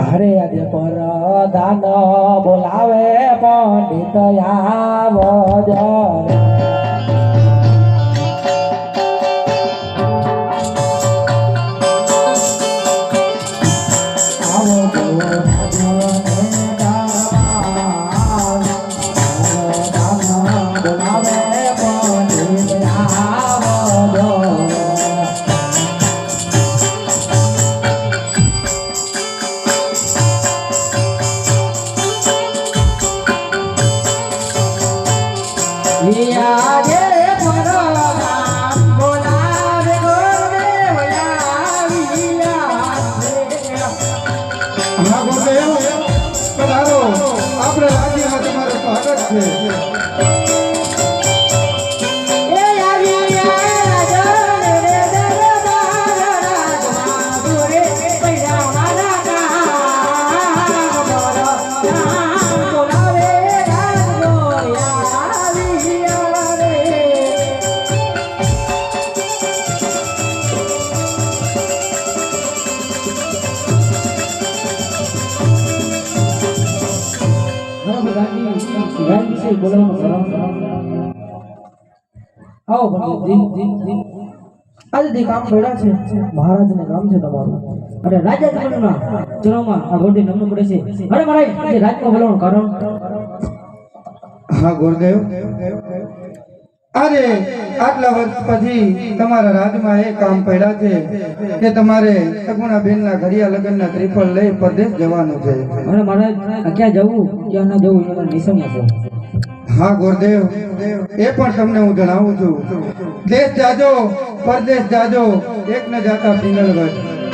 હરે આજે પર દાન બોલાવે પંડિત આવજો આજે કામ પડ્યા છે મહારાજ ને કામ છે તમારું અને રાજા જીવનના ચરણમાં આ ગોરદેવ નમવું પડે છે અરે મહારાજ આજે રાજમાં બોલાવવાનું કારણ હા ગુરુદેવ આજે આટલા વર્ષ પછી તમારા રાજમાં એ કામ પડ્યા છે કે તમારે સગુણા બેનના ઘડિયા લગ્નના ત્રિફળ લઈ પરદેશ જવાનું છે અરે મહારાજ ક્યાં જવું ક્યાં ના જવું એ મને નિશાની છે હા ગુરુદેવ એ પણ તમને હું જણાવું છું દેશ જાજો પરદેશ જાજો એક ન જાતા પિંગલગઢ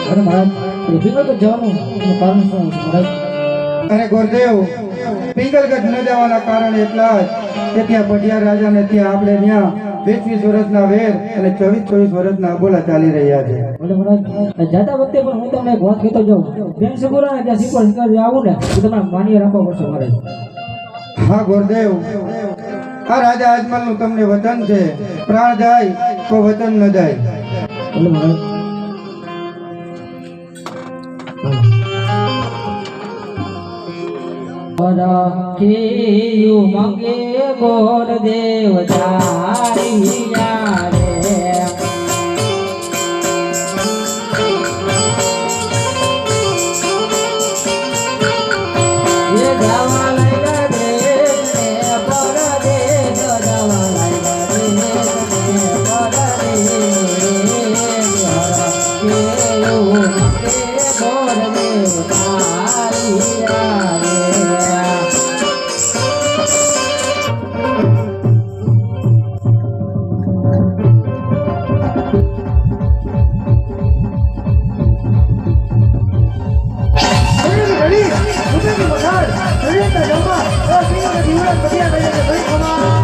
અરે મહારાજ પિંગલગઢ જવાનું એનું કારણ શું છે મહારાજ અરે ગુરુદેવ પિંગલગઢ ન જવાના કારણ એટલા જ કે ત્યાં પઢિયાર રાજાને ત્યાં આપણે ત્યાં 20 વર્ષના વેર અને 24 વર્ષના અબોલા ચાલી રહ્યા છે અરે મહારાજ જાતા વખતે પણ હું તમને એક વાત કહેતો જાઉં બેન સગુરા ત્યાં શીખવા આવું ને તો તમારે માન્ય રાખવા પડશે મહારાજ હા ગુરુદેવ આ રાજા અજમલ નું તમને વચન છે પ્રાણ જાય તો વચન ન જાય મંગે ગોર દેવ Come on!